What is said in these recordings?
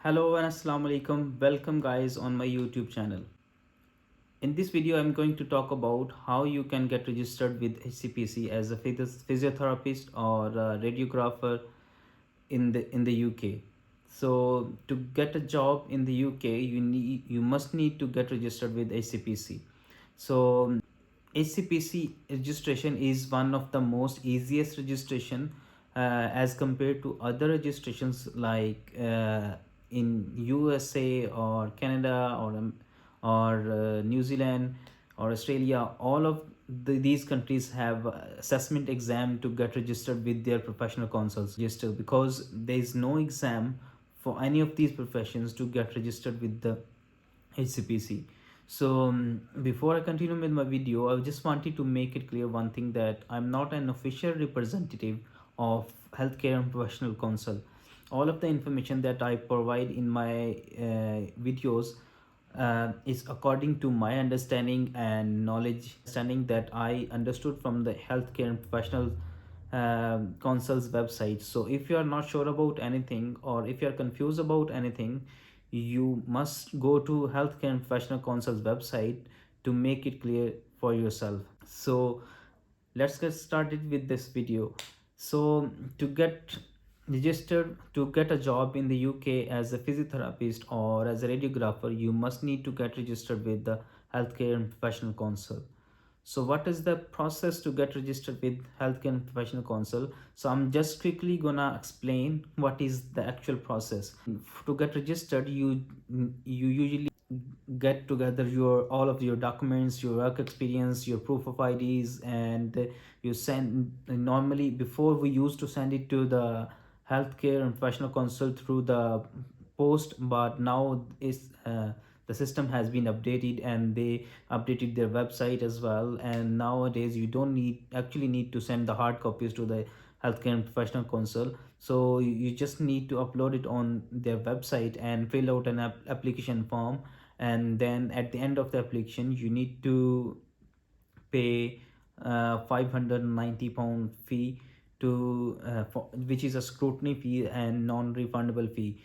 Hello and assalamu alaikum. Welcome guys on my YouTube channel. In this video I'm going to talk about how you can get registered with HCPC as a physiotherapist or a radiographer in the UK. So to get a job in the UK you must need to get registered with HCPC. So HCPC registration is one of the most easiest registration as compared to other registrations like in USA or Canada or New Zealand or Australia. All of these countries have assessment exam to get registered with their professional consuls register, because there is no exam for any of these professions to get registered with the HCPC. So before I continue with my video, I just wanted to make it clear one thing, that I'm not an official representative of Healthcare and Professional Council. All of the information that I provide in my videos is according to my understanding and knowledge, understanding that I understood from the Healthcare and Professional Council's website. So if you are not sure about anything, or if you are confused about anything, you must go to Healthcare and Professional Council's website to make it clear for yourself. So let's get started with this video. So to get registered to get a job in the UK as a physiotherapist or as a radiographer, you must need to get registered with the Healthcare and Professional Council. So what is the process to get registered with Healthcare and Professional Council? So I'm just quickly gonna explain what is the actual process. To get registered, you usually get together your all of your documents, your work experience, your proof of IDs, and you send. Normally before, we used to send it to the Healthcare and Professional Council through the post, but now is the system has been updated and they updated their website as well, and nowadays you don't need to send the hard copies to the Healthcare and Professional Council. So you just need to upload it on their website and fill out an application form, and then at the end of the application you need to pay £590 fee which is a scrutiny fee and non-refundable fee.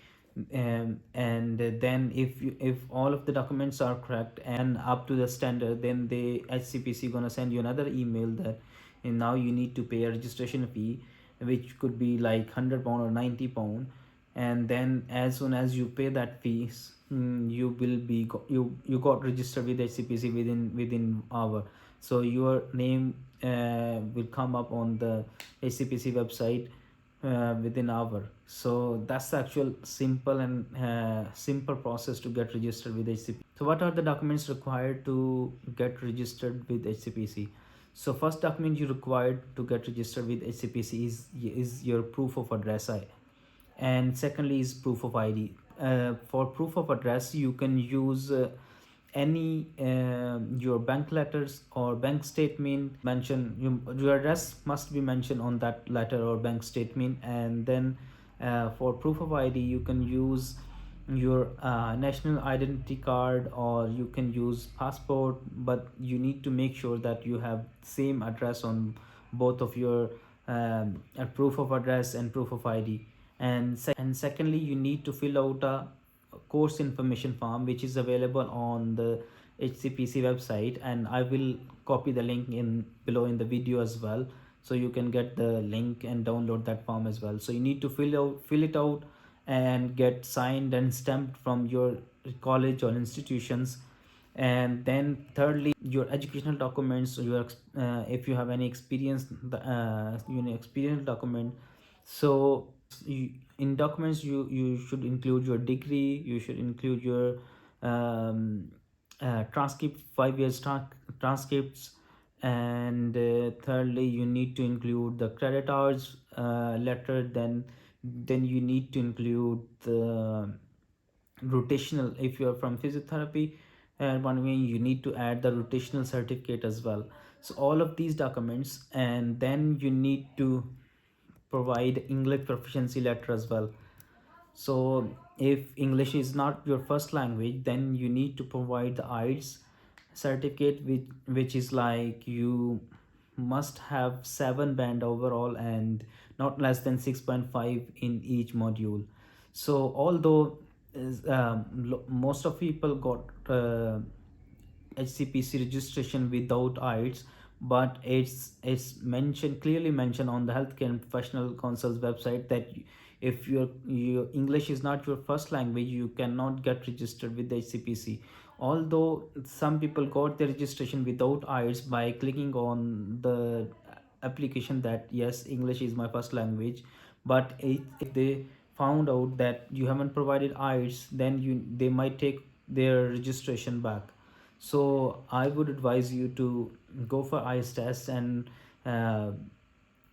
And then if all of the documents are correct and up to the standard, then the HCPC gonna send you another email that and now you need to pay a registration fee, which could be like £100 or £90. And then as soon as you pay that fees, you will be you got registered with HCPC within hour. So your name will come up on the HCPC website within hour. So that's the actual simple process to get registered with HCPC. So what are the documents required to get registered with HCPC? So first document you required to get registered with HCPC is your proof of address, and secondly is proof of ID. For proof of address, you can use any your bank letters or bank statement. Your address must be mentioned on that letter or bank statement. And then for proof of ID, you can use your national identity card, or you can use passport, but you need to make sure that you have same address on both of your proof of address and proof of ID. And secondly, you need to fill out a course information form, which is available on the HCPC website, and I will copy the link in below in the video as well, so you can get the link and download that form as well. So you need to fill it out and get signed and stamped from your college or institutions. And then thirdly, your educational documents, if you have any experience, the experience document. So in documents, you should include your degree, you should include your transcript, 5 years transcripts. And thirdly, you need to include the credit hours letter. Then you need to include the rotational. If you are from physiotherapy and one way, you need to add the rotational certificate as well. So all of these documents, and then you need to provide English proficiency letter as well. So if English is not your first language, then you need to provide the IELTS certificate, which is like you must have 7 band overall and not less than 6.5 in each module. So although is most of people got HCPC registration without IELTS, but it's mentioned, clearly mentioned on the Healthcare and Professional Council's website that if your English is not your first language, you cannot get registered with the HCPC. Although some people got their registration without IELTS by clicking on the application that yes, English is my first language, but if they found out that you haven't provided IELTS, then they might take their registration back. So I would advise you to go for IELTS test uh,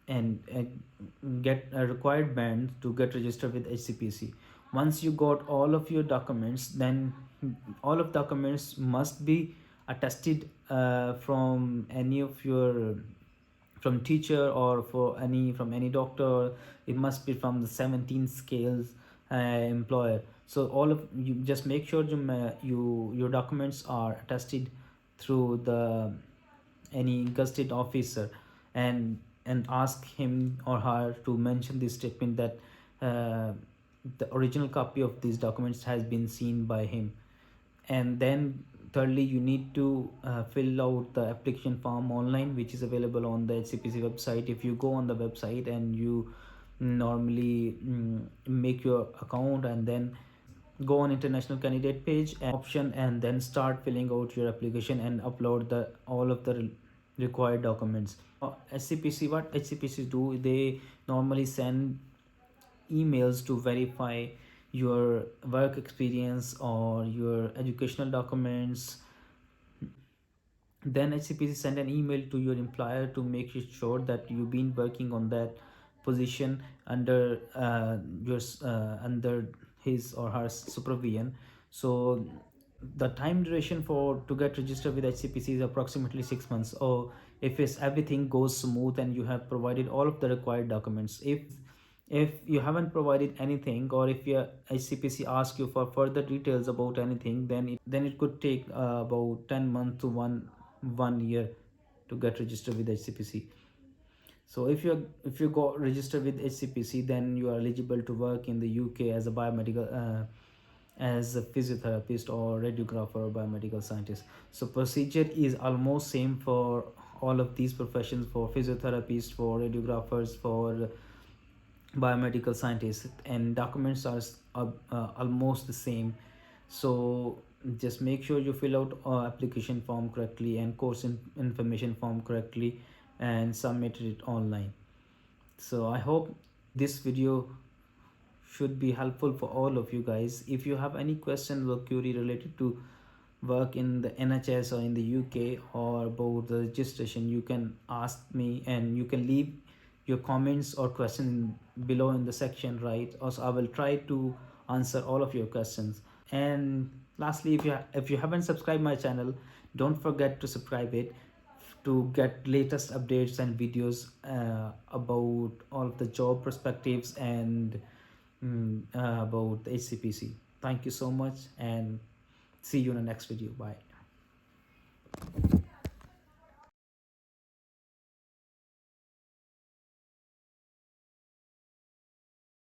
and get a required band to get registered with HCPC. Once you got all of your documents, then all of documents must be attested from any of your, from teacher or from any doctor. It must be from the 17 scales employer. So all of you just make sure your documents are attested through the any gazetted officer, and ask him or her to mention this statement that uh, the original copy of these documents has been seen by him. And then thirdly, you need to fill out the application form online, which is available on the HCPC website. If you go on the website and you normally make your account and then go on international candidate page and option, and then start filling out your application and upload the all of the required documents. HCPC, what HCPC do, they normally send emails to verify your work experience or your educational documents. Then HCPC send an email to your employer to make it sure that you've been working on that position under under his or her supervision. So the time duration for to get registered with HCPC is approximately 6 months. Or if it's everything goes smooth and you have provided all of the required documents. If you haven't provided anything, or if your HCPC asks you for further details about anything, then it could take about 10 months to one year to get registered with HCPC. So if you got registered with HCPC, then you are eligible to work in the UK as a biomedical as a physiotherapist or radiographer or biomedical scientist. So procedure is almost same for all of these professions, for physiotherapists, for radiographers, for biomedical scientists, and documents are almost the same. So just make sure you fill out application form correctly and course information form correctly and submit it online. So I hope this video should be helpful for all of you guys. If you have any questions or query related to work in the NHS or in the UK or about the registration, you can ask me, and you can leave your comments or questions below in the section, right? Also, I will try to answer all of your questions. And lastly, if you haven't subscribed my channel, don't forget to subscribe it to get latest updates and videos about all of the job perspectives and about the HCPC. Thank you so much, and see you in the next video. Bye.